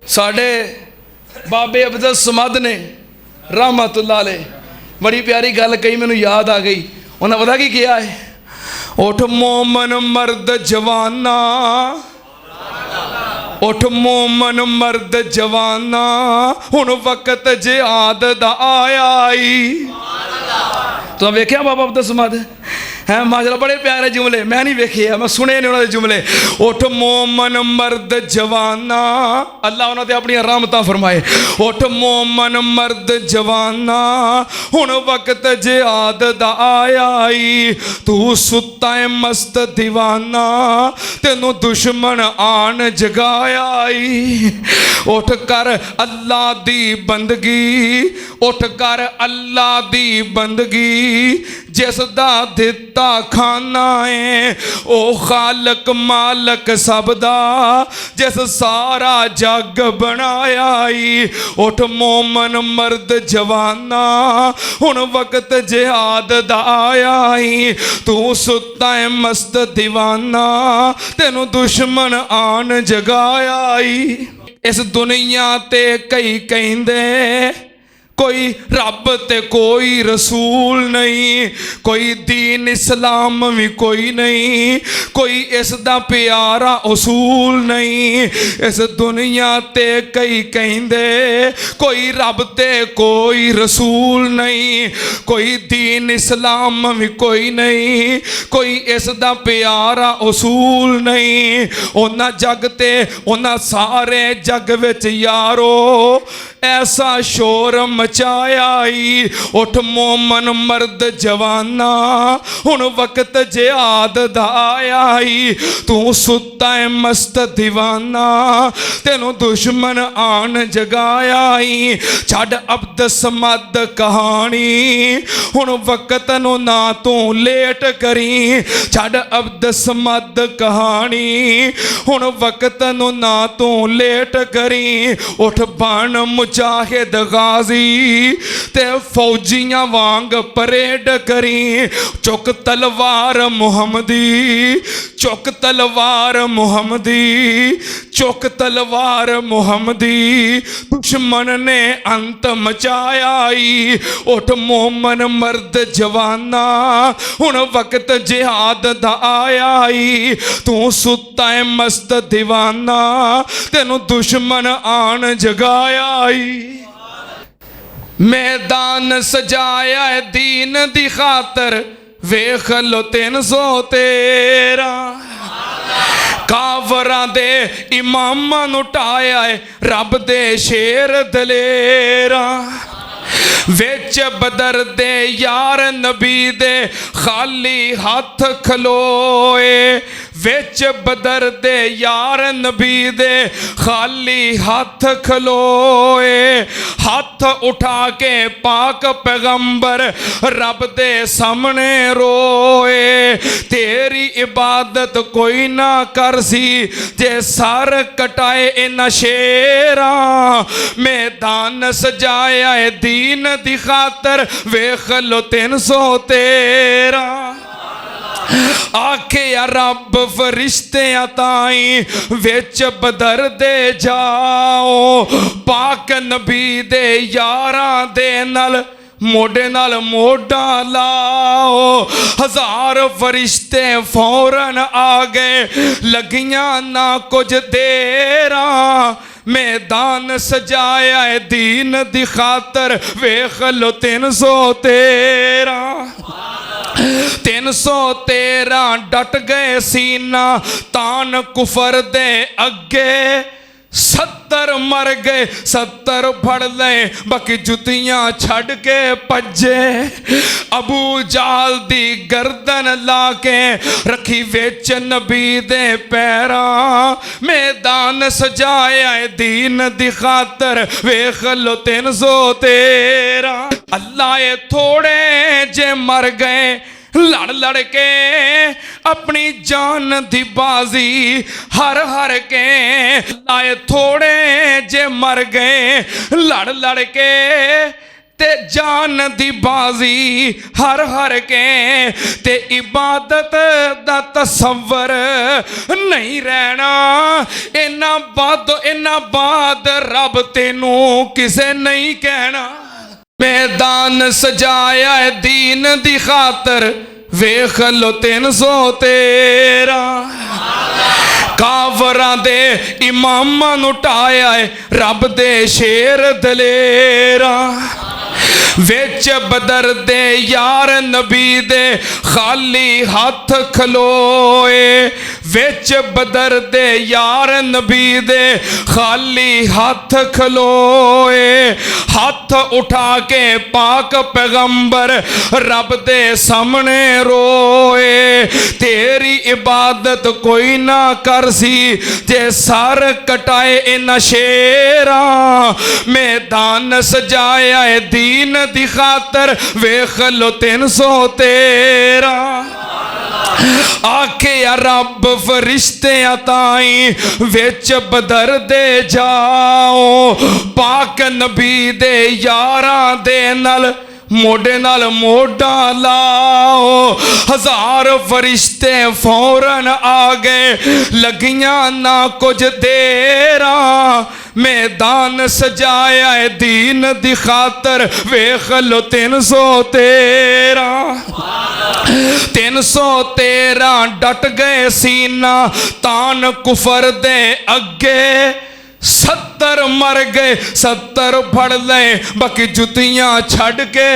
साढ़े बाबे अब्दुल समद ने रहमतुल्लाह अलैह बड़ी प्यारी गल कही, मैनू याद आ गई। उन्हें पता की किया है, उठ मोमन मर्द जवाना, उठ मोमन मर्द जवाना, हुण वक्त जिहाद दा आया आई। तो वेख्या बाबा अब्दुल समद है माशाअल्लाह, बड़े प्यारे जुमले, मैं नहीं वेखे, मैं सुने ने उन्होंने जुमले। उठ मोमन मर्द जवाना, अल्लाह उन्होंने अपनी रहमतां फरमाए। उठ मोमन मर्द जवाना, हुण वक्त जिहाद दा आया आई। तू सुता है मस्त दीवाना, तेनू दुश्मन आन जगाया आई। उठ कर अल्लाह दी बंदगी, उठ कर अल्लाह दी बंदगी, जिस दा दिता खाना है ओ खालक मालक सब दा, जिस सारा जग बनाया ही। उठ मोमन मर्द जवाना, हुण वक्त जिहाद दा आया ही। तू सुता है मस्त दीवाना, तेनू दुश्मन आन जगाया ही। इस दुनिया ते कई कहंदे कोई रब ते कोई रसूल नहीं, कोई दीन इस्लाम भी कोई नहीं, कोई इसदा प्यारा उसूल नहीं। इस दुनिया ते कई कहंदे कोई रब ते कोई रसूल नहीं, कोई दीन इस्लाम भी कोई नहीं, कोई इसदा प्यारा उसूल नहीं। उन्हां जग ते उन्हां सारे जग विच यारो ऐसा शोर मचाया ही। उठ मोमन मर्द जवाना, हुण वक्त जिहाद दा आया ही। तू सुता है मस्त दीवाना, तेनू दुश्मन आन जगाया ही। छड्ड अब्दुल समद कहानी, हुण वक्त नू ना तू लेट करी। छड्ड अब्दुल समद कहानी, हुण वक्त नू ना तू लेट करी। उठ बन मुजाहिद गाजी, ते फौजियां वांग परेड करी। चुक तलवार मुहम्मदी, चुक तलवार मुहम्मदी, चुक तलवार मुहम्मदी, दुश्मन ने अंत मचाया ही। उठ मोमन मर्द जवाना, हुण वक्त जिहाद दा आया ही। तू सुता है मस्त दीवाना, तेनू दुश्मन आन जगाया ही। मैदान सजाया है दीन दी खातर, वेख लो 313। कावरां दे इमामां नू ढाया है रब दे शेर दलेरा। विच बदर दे यार नबी दे खाली हाथ खलोए, विच बदर दे यार नबी दे खाली हाथ खलोए। हाथ उठा के पाक पैगंबर रब दे सामने रोए। तेरी इबादत कोई ना कर सी, जे सर कटाए इन्हां शेरां। मैदान सजाया है दीन दी खातर, वेख लो 313। आखे या रब फरिश्ते ताई, विच बदर दे जाओ। पाक नबी दे यारां दे नल मोढे नाल मोढा लाओ। हजार फरिश्ते फौरन आ गए, लगियां ना कुछ देरा। मैदान सजाया है दीन दी खातर, वेख लो 313। 313 डट गए सीना तान कुफर दे अगे। 70 मर गए, 70 फड़ ले, बाकी जुतियां छड़ के भजे। अबू जाल दी गर्दन ला के रखी विच नबी दे पैरा। मैदान सजाया है दीन दी खातर, वेख लो 313। अल्लाह ये थोड़े जे मर गए, लड़ लड़ के अपनी जान दी बाजी हर हर के। लाए थोड़े जे मर गए, लड़ लड़ के ते जान दी बाजी हर हर के ते इबादत दा तसव्वर नहीं रहना। इन्ना बाद रब तेनू किसे नहीं कहना। मैदान सजाया है दीन दी खातर वेख लो 313 कावरां दे इमामां नूं ढाया है रब दे शेर दलेरा। विच बदर दे यार नबी दे खाली हाथ खलोए। विच बदर दे यार नबी दे खाली हाथ खलोए। हाथ उठा के पाक पैगंबर रब दे सामने रोए। तेरी इबादत कोई ना कर सी जे सर कटाए इन शेरा। मैदान सजाया है दीन दी खातर वेख लो 313 आखे या रब फरिश्ते ताई विच बदर दे जाओ। पाक नबी दे यारां दे नाल मोढे नाल मोढा लाओ। 1000 फरिश्ते फौरन आ गए लगियां ना कुछ देरा। मैदान सजाया है दीन दी खातर वेख लो 313 डट गए सीना तान कुफर दे अगे। 70 मर गए 70 फड़ ले बाकी जुतियां छड़ के